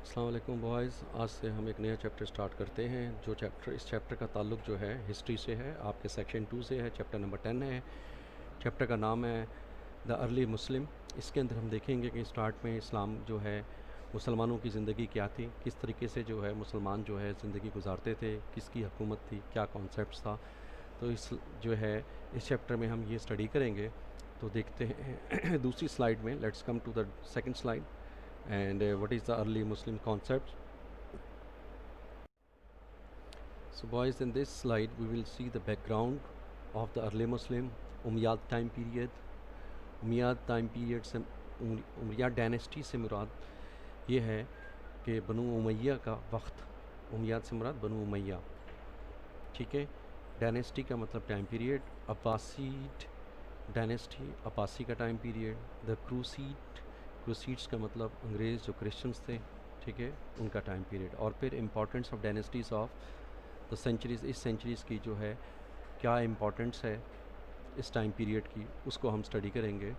السلام علیکم بوائز، آج سے ہم ایک نیا چیپٹر سٹارٹ کرتے ہیں۔ اس چیپٹر کا تعلق جو ہے ہسٹری سے ہے، آپ کے سیکشن 2 سے ہے، چیپٹر نمبر 10 ہے۔ چیپٹر کا نام ہے دا ارلی مسلم۔ اس کے اندر ہم دیکھیں گے کہ اسٹارٹ میں اسلام جو ہے مسلمانوں کی زندگی کیا تھی، کس طریقے سے جو ہے مسلمان جو ہے زندگی گزارتے تھے، کس کی حکومت تھی، کیا کانسیپٹس تھا۔ تو اس جو ہے اس چیپٹر میں ہم یہ اسٹڈی کریں گے۔ تو دیکھتے ہیں دوسری سلائیڈ میں، let's come to the second slide and what is the early Muslim concept. So boys, in this slide we will see the background of the early Muslim Umayyad time period. Umayyad time period سے Umayyad dynasty سے مراد یہ ہے کہ بنو امیہ کا وقت، امیاد سے مراد بنو امیہ، ٹھیک ہے۔ ڈائنیسٹی کا مطلب ٹائم پیریڈ، عباسیڈ ڈائنیسٹی، عباسی کا ٹائم پیریڈ، دا کروسیڈس کا مطلب انگریز جو کرسچنس تھے، ٹھیک ہے، ان کا ٹائم پیریڈ، اور پھر importance of dynasties of the centuries, اس سینچریز کی جو ہے کیا امپورٹنس ہے اس ٹائم پیریڈ کی، اس کو ہم اسٹڈی کریں گے،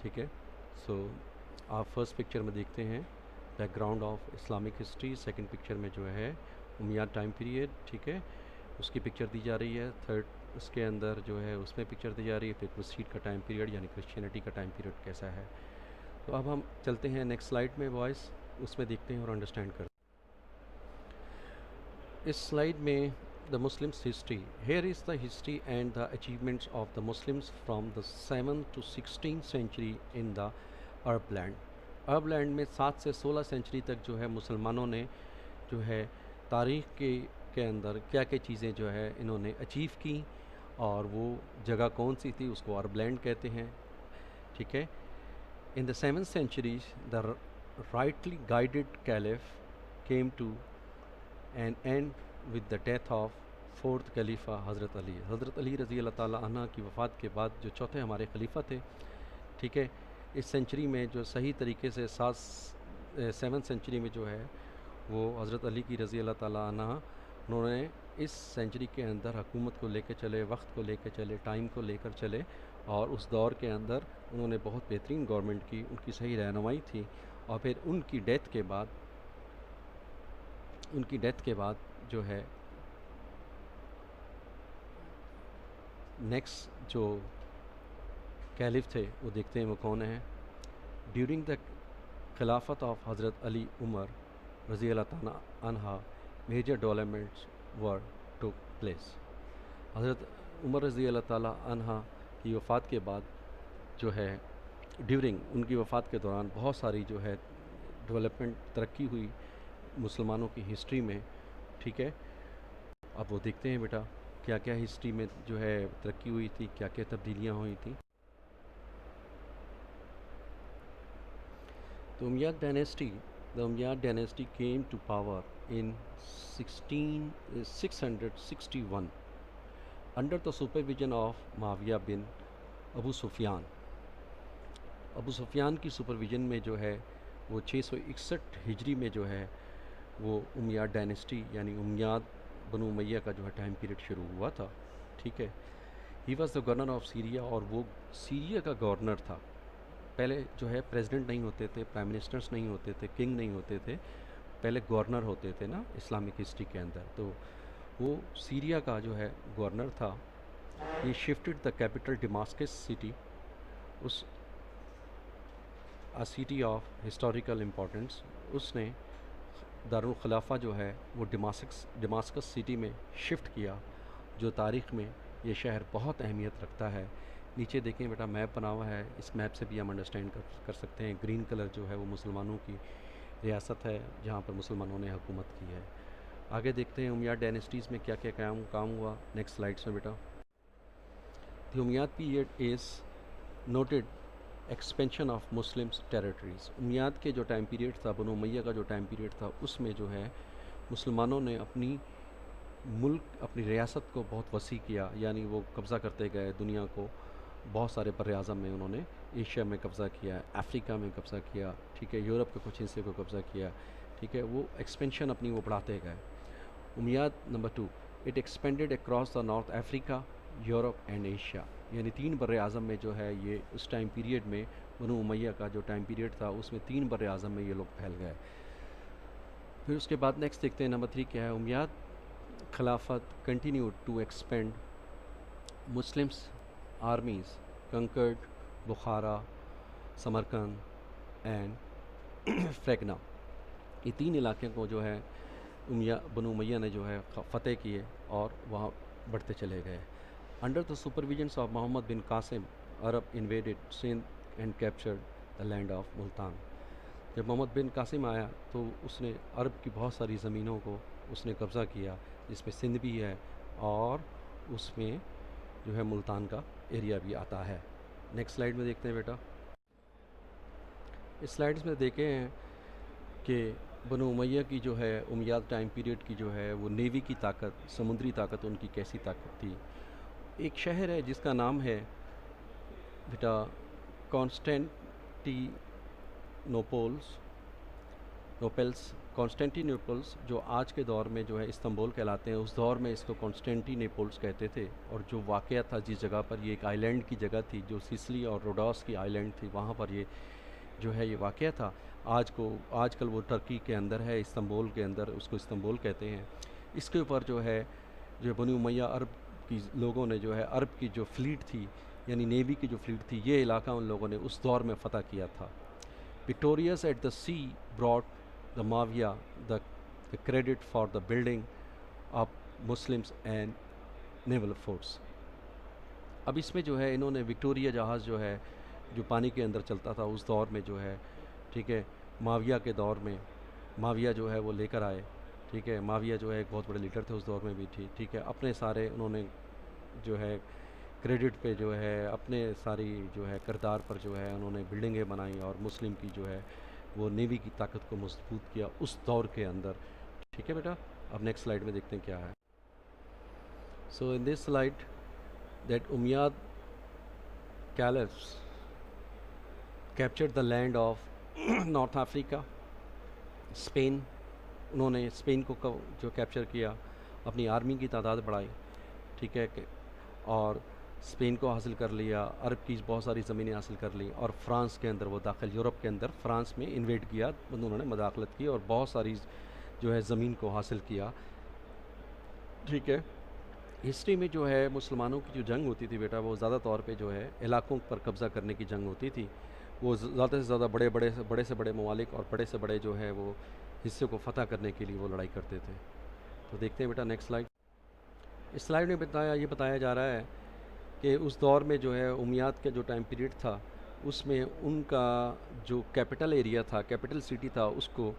ٹھیک ہے۔ سو آپ فرسٹ پکچر میں دیکھتے ہیں back ground of Islamic history, second picture میں جو ہے امیاد ٹائم پیریڈ، ٹھیک ہے، اس کی پکچر دی جا رہی ہے۔ تھرڈ اس کے اندر جو ہے اس میں پکچر دی جا رہی ہے، پھر کروسیڈ کا ٹائم پیریڈ یعنی کرسچینٹی کا ٹائم پیریڈ کیسا ہے۔ تو اب ہم چلتے ہیں نیکسٹ سلائیڈ میں بوائز، اس میں دیکھتے ہیں اور انڈرسٹینڈ کرتے ہیں۔ اس سلائیڈ میں the Muslims history, here is the history and the achievements of the Muslims from the 7 to 16 century in the Arab land. Arab land میں 7 سے 16 سینچری تک جو ہے مسلمانوں نے جو ہے تاریخ کے اندر کیا کیا چیزیں جو ہے انہوں نے اچیو کی، اور وہ جگہ کون سی تھی، اس کو عرب لینڈ کہتے ہیں، ٹھیک ہے۔ In the 7th century, the rightly guided caliph came to an end with the death of fourth خلیفہ حضرت علی۔ حضرت علی رضی اللہ تعالیٰ عنہ کی وفات کے بعد جو چوتھے ہمارے خلیفہ تھے، ٹھیک ہے، اس سینچری میں جو صحیح طریقے سے 7th سینچری میں جو ہے وہ حضرت علی کی رضی اللہ تعالیٰ عنہ، انہوں نے اس سینچری کے اندر حکومت کو لے کے چلے، وقت کو لے کے چلے، ٹائم کو لے کر چلے، اور اس دور کے اندر انہوں نے بہت بہترین گورنمنٹ کی، ان کی صحیح رہنمائی تھی۔ اور پھر ان کی ڈیتھ کے بعد جو ہے نیکسٹ جو کیلف تھے وہ دیکھتے ہیں وہ کون ہیں۔ ڈیورنگ دا خلافت آف حضرت علی عمر رضی اللہ تعالیٰ عنہ، میجر ڈیولپمنٹس ور ٹوک پلیس۔ حضرت عمر رضی اللہ تعالیٰ عنہ کی وفات کے بعد جو ہے ڈیورنگ ان کی وفات کے دوران بہت ساری جو ہے ڈیولپمنٹ، ترقی ہوئی مسلمانوں کی ہسٹری میں، ٹھیک ہے۔ اب وہ دیکھتے ہیں بیٹا کیا کیا ہسٹری میں جو ہے ترقی ہوئی تھی، کیا کیا تبدیلیاں ہوئی تھیں۔ تو the Umayyad dynasty came to power in 661 under the supervision of معاویہ بن ابو سفیان۔ ابو سفیان کی سپرویژن میں جو ہے وہ 661 ہجری میں جو ہے وہ امیاد ڈائنیسٹی یعنی امیاد بنو امیہ کا جو ہے ٹائم پیریڈ شروع ہوا تھا، ٹھیک ہے۔ He was the governor of Syria, اور وہ سیریا کا گورنر تھا۔ پہلے جو ہے پریزیڈنٹ نہیں ہوتے تھے، پرائم منسٹرز نہیں ہوتے تھے، کنگ نہیں ہوتے تھے، پہلے گورنر ہوتے تھے نا اسلامک ہسٹری کے اندر۔ تو وہ سیریا کا جو ہے گورنر تھا۔ He shifted the capital Damascus city, اس سٹی آف ہسٹوریکل امپورٹنس، اس نے دارالخلافہ جو ہے وہ ڈماسکس سٹی میں شفٹ کیا، جو تاریخ میں یہ شہر بہت اہمیت رکھتا ہے۔ نیچے دیکھیں بیٹا میپ بنا ہوا ہے، اس میپ سے بھی ہم انڈرسٹینڈ کر سکتے ہیں۔ گرین کلر جو ہے وہ مسلمانوں کی ریاست ہے جہاں پر مسلمانوں نے حکومت کی ہے۔ آگے دیکھتے ہیں امیاد ڈائنیسٹیز میں کیا کیا کام ہوا، نیکسٹ سلائڈس میں بیٹا۔ The Umayyad period is noted expansion of Muslims territories. Umayyad کے جو ٹائم پیریڈ تھا، بنو امیہ کا جو ٹائم پیریڈ تھا، اس میں جو ہے مسلمانوں نے اپنی ملک، اپنی ریاست کو بہت وسیع کیا، یعنی وہ قبضہ کرتے گئے دنیا کو، بہت سارے بر اعظم میں انہوں نے ایشیا میں قبضہ کیا، افریقہ میں قبضہ کیا، ٹھیک ہے، یورپ کے کچھ حصے کو قبضہ کیا، ٹھیک ہے، وہ ایکسپینشن اپنی وہ بڑھاتے گئے۔ Umayyad number 2، it expanded across the North Africa, Europe and Asia, یعنی 3 بر اعظم میں جو ہے یہ اس ٹائم پیریڈ میں بنو امیہ کا جو ٹائم پیریڈ تھا اس میں 3 بر اعظم میں یہ لوگ پھیل گئے۔ پھر اس کے بعد نیکسٹ دیکھتے ہیں نمبر 3 کیا ہے. امیاد خلافت continued to expand. Muslims armies conquered Bukhara Samarkand and Fergana. یہ 3 علاقے کو جو ہے بنو امیہ نے جو ہے فتح کیے اور وہاں بڑھتے چلے گئے. Under the supervisions of Muhammad bin Qasim Arab invaded Sindh and captured the land of Multan. جب محمد بن قاسم آیا تو اس نے عرب کی بہت ساری زمینوں کو اس نے قبضہ کیا، جس میں سندھ بھی ہے اور اس میں جو ہے ملتان کا ایریا بھی آتا ہے. نیکسٹ سلائیڈ میں دیکھتے ہیں بیٹا. اس سلائیڈز میں دیکھیں ہیں کہ بنو امیہ کی جو ہے امیاد ٹائم پیریڈ کی جو ہے وہ نیوی کی طاقت، سمندری طاقت ان کی کیسی طاقت تھی. ایک شہر ہے جس کا نام ہے بیٹا کانسٹینٹی کانسٹینٹی نیپلس، جو آج کے دور میں جو ہے استنبول کہلاتے ہیں. اس دور میں اس کو کانسٹینٹی نیپلس کہتے تھے. اور جو واقعہ تھا جس جگہ پر، یہ ایک آئی لینڈ کی جگہ تھی جو سسلی اور روڈوس کی آئی لینڈ تھی، وہاں پر یہ جو ہے یہ واقعہ تھا. آج کل وہ ترکی کے اندر ہے، استنبول کے اندر، اس کو استنبول کہتے ہیں. اس کے اوپر جو ہے بنو امیہ عرب کی لوگوں نے جو ہے عرب کی جو فلیٹ تھی، یعنی نیوی کی جو فلیٹ تھی، یہ علاقہ ان لوگوں نے اس دور میں فتح کیا تھا. Victorious at the sea brought the Muawiya the credit for the building of Muslims and naval forts. اب اس میں جو ہے انہوں نے وکٹوریا جہاز جو ہے جو پانی کے اندر چلتا تھا اس دور میں جو ہے، ٹھیک ہے، معاویہ کے دور میں معاویہ جو ہے وہ لے کر آئے. ٹھیک ہے، معاویہ جو ہے ایک بہت بڑے لیڈر تھے اس دور میں بھی. ٹھیک ہے، اپنے سارے انہوں نے جو ہے کریڈٹ پہ جو ہے اپنے ساری جو ہے کردار پر جو ہے انہوں نے بلڈنگیں بنائیں اور مسلم کی جو ہے وہ نیوی کی طاقت کو مضبوط کیا اس دور کے اندر. ٹھیک ہے بیٹا. اب نیکسٹ سلائیڈ میں دیکھتے ہیں کیا ہے. So in this slide that Umayyad caliphs captured the land of North Africa Spain. انہوں نے اسپین کو جو کیپچر کیا، اپنی آرمی کی تعداد بڑھائی. ٹھیک ہے، اور اسپین کو حاصل کر لیا، عرب کی بہت ساری زمینیں حاصل کر لی اور فرانس کے اندر وہ داخل، یورپ کے اندر فرانس میں انویڈ کیا، انہوں نے مداخلت کی اور بہت ساری جو ہے زمین کو حاصل کیا. ٹھیک ہے. ہسٹری میں جو ہے مسلمانوں کی جو جنگ ہوتی تھی بیٹا، وہ زیادہ طور پہ جو ہے علاقوں پر قبضہ کرنے کی جنگ ہوتی تھی. وہ زیادہ سے زیادہ بڑے سے بڑے ممالک اور بڑے سے بڑے جو ہے وہ حصے کو فتح کرنے کے لیے وہ لڑائی کرتے تھے. تو دیکھتے ہیں بیٹا نیکسٹ سلائیڈ. اس سلائیڈ میں بتایا جا رہا ہے کہ اس دور میں جو ہے امیاد کا جو ٹائم پیریڈ تھا اس میں ان کا جو کیپٹل ایریا تھا، کیپٹل سٹی تھا، اس کو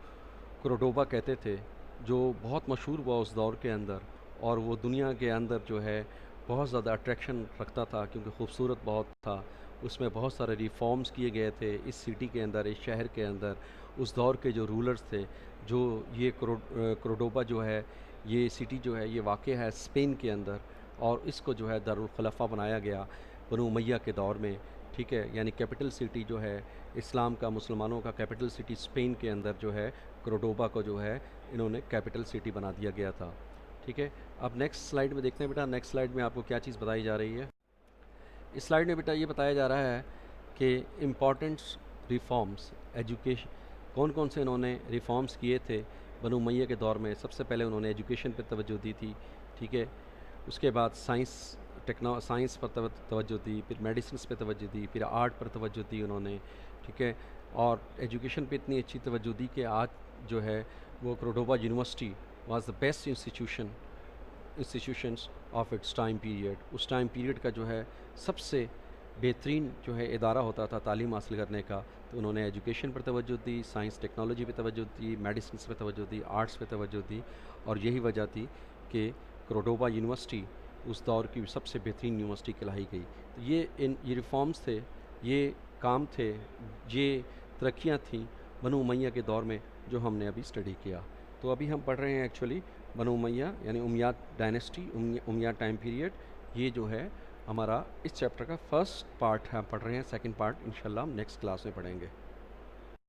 کورڈوبا کہتے تھے، جو بہت مشہور ہوا اس دور کے اندر. اور وہ دنیا کے اندر جو ہے بہت زیادہ اٹریکشن رکھتا تھا کیونکہ خوبصورت بہت تھا. اس میں بہت سارے ریفارمز کیے گئے تھے اس سٹی کے اندر، اس شہر کے اندر. اس دور کے جو رولرز تھے، جو یہ کورڈوبا جو ہے، یہ سٹی جو ہے یہ واقع ہے اسپین کے اندر، اور اس کو جو ہے دارالخلافہ بنایا گیا بنو امیہ کے دور میں. ٹھیک ہے، یعنی کیپٹل سٹی جو ہے اسلام کا، مسلمانوں کا کیپٹل سٹی اسپین کے اندر جو ہے کورڈوبا کو جو ہے انہوں نے کیپٹل سٹی بنا دیا گیا تھا. ٹھیک ہے. اب نیکسٹ سلائیڈ میں دیکھتے ہیں بیٹا. نیکسٹ سلائیڈ میں آپ کو کیا چیز بتائی جا رہی ہے. اس سلائیڈ میں بیٹا یہ بتایا جا رہا ہے کہ امپورٹنٹس ریفارمز ایجوکیشن، کون سے انہوں نے ریفارمز کیے تھے بنو امیہ کے دور میں. سب سے پہلے انہوں نے ایجوکیشن پہ توجہ دی تھی. ٹھیک ہے. اس کے بعد سائنس پر توجہ دی، پھر میڈیسنس پہ توجہ دی، پھر آرٹ پر توجہ دی انہوں نے. ٹھیک ہے. اور ایجوکیشن پہ اتنی اچھی توجہ دی کہ آج جو ہے وہ Cordoba university was the best institutions of its time period. اس ٹائم پیریڈ کا جو ہے سب سے بہترین جو ہے ادارہ ہوتا تھا تعلیم حاصل کرنے کا. تو انہوں نے ایجوکیشن پر توجہ دی، سائنس ٹیکنالوجی پہ توجہ دی، میڈیسنس پہ توجہ دی، آرٹس پہ توجہ دی. اور یہی وجہ تھی کہ کورڈوبا یونیورسٹی اس دور کی سب سے بہترین یونیورسٹی کہلائی گئی. تو یہ ریفارمز تھے، یہ کام تھے، یہ ترقیاں تھیں بنو امیہ کے دور میں جو ہم نے ابھی اسٹڈی کیا. تو ابھی ہم پڑھ رہے ہیں ایکچولی بنو امیہ یعنی امیاد ڈائنیسٹی، امیاد ٹائم پیریڈ. یہ جو ہے ہمارا اس چیپٹر کا فرسٹ پارٹ ہم پڑھ رہے ہیں. سیکنڈ پارٹ انشاءاللہ ہم نیکسٹ کلاس میں پڑھیں گے.